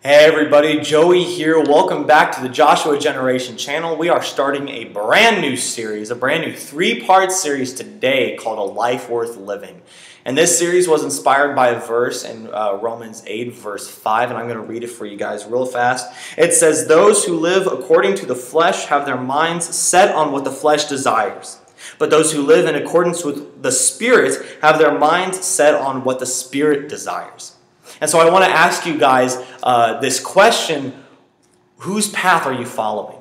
Hey everybody, Joey here. Welcome back to the Joshua Generation channel. We are starting a brand new series, a brand new 3-part series today called A Life Worth Living. And this series was inspired by a verse in Romans 8 verse 5, and I'm going to read it for you guys real fast. It says, "Those who live according to the flesh have their minds set on what the flesh desires. But those who live in accordance with the Spirit have their minds set on what the Spirit desires." And so I want to ask you guys this question: whose path are you following?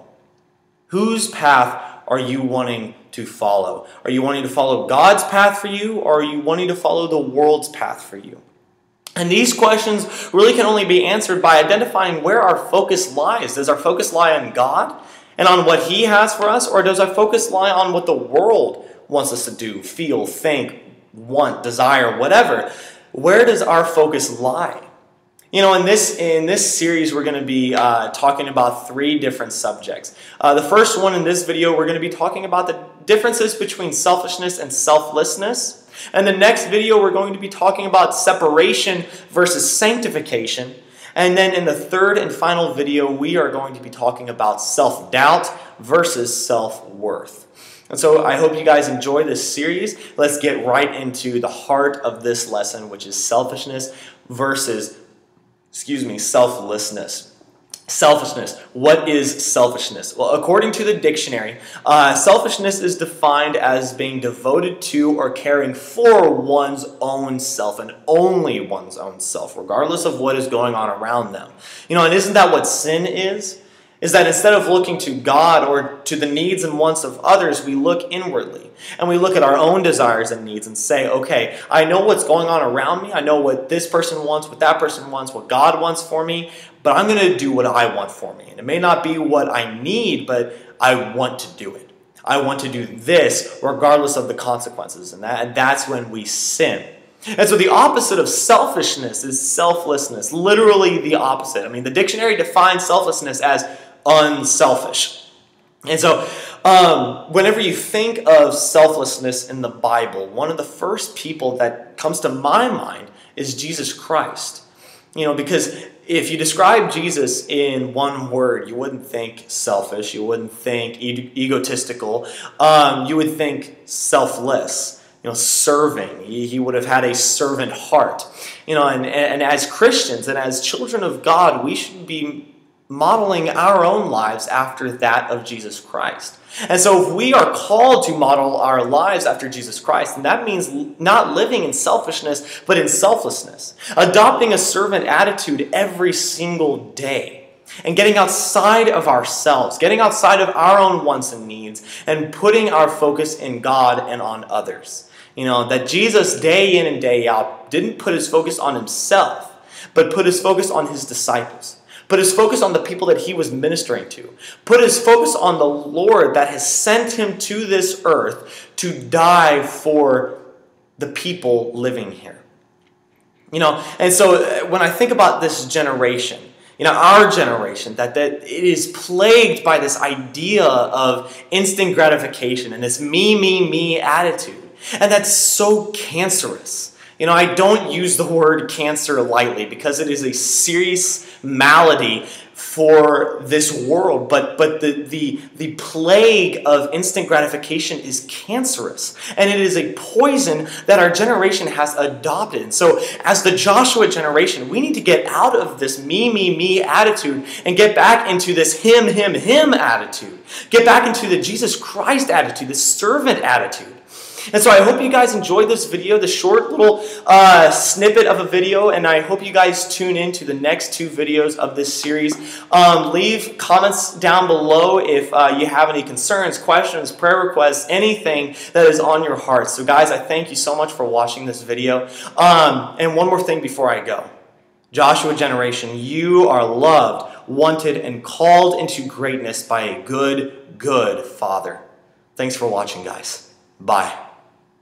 Whose path are you wanting to follow? Are you wanting to follow God's path for you, or are you wanting to follow the world's path for you? And these questions really can only be answered by identifying where our focus lies. Does our focus lie on God and on what He has for us, or does our focus lie on what the world wants us to do, feel, think, want, desire, whatever? Where does our focus lie? You know, in this series, we're going to be talking about 3 different subjects. The first one in this video, we're going to be talking about the differences between selfishness and selflessness. And the next video, we're going to be talking about separation versus sanctification. And then in the third and final video, we are going to be talking about self-doubt versus self-worth. And so I hope you guys enjoy this series. Let's get right into the heart of this lesson, which is selfishness versus, selflessness. Selfishness. What is selfishness? Well, according to the dictionary, selfishness is defined as being devoted to or caring for one's own self and only one's own self, regardless of what is going on around them. You know, and isn't that what sin is? Is that instead of looking to God or to the needs and wants of others, we look inwardly and we look at our own desires and needs and say, okay, I know what's going on around me. I know what this person wants, what that person wants, what God wants for me, but I'm going to do what I want for me. And it may not be what I need, but I want to do it. I want to do this regardless of the consequences. And that's when we sin. And so the opposite of selfishness is selflessness, literally the opposite. I mean, the dictionary defines selflessness as unselfish. And so whenever you think of selflessness in the Bible, one of the first people that comes to my mind is Jesus Christ. You know, because if you describe Jesus in one word, you wouldn't think selfish, you wouldn't think egotistical, you would think selfless. You know, serving. He would have had a servant heart. You know, and as Christians and as children of God, we should be modeling our own lives after that of Jesus Christ. And so if we are called to model our lives after Jesus Christ, then that means not living in selfishness, but in selflessness. Adopting a servant attitude every single day. And getting outside of ourselves, getting outside of our own wants and needs, and putting our focus in God and on others. You know, that Jesus day in and day out didn't put his focus on himself, but put his focus on his disciples. Put his focus on the people that he was ministering to. Put his focus on the Lord that has sent him to this earth to die for the people living here. You know, and so when I think about this generation, you know, our generation, that it is plagued by this idea of instant gratification and this me attitude. And that's so cancerous. You know, I don't use the word cancer lightly because it is a serious malady for this world. But the plague of instant gratification is cancerous. And it is a poison that our generation has adopted. And so as the Joshua generation, we need to get out of this me attitude and get back into this him attitude. Get back into the Jesus Christ attitude, the servant attitude. And so I hope you guys enjoyed this video, the short little snippet of a video, and I hope you guys tune in to the next 2 videos of this series. Leave comments down below if you have any concerns, questions, prayer requests, anything that is on your heart. So guys, I thank you so much for watching this video. And one more thing before I go. Joshua Generation, you are loved, wanted, and called into greatness by a good Father. Thanks for watching, guys. Bye.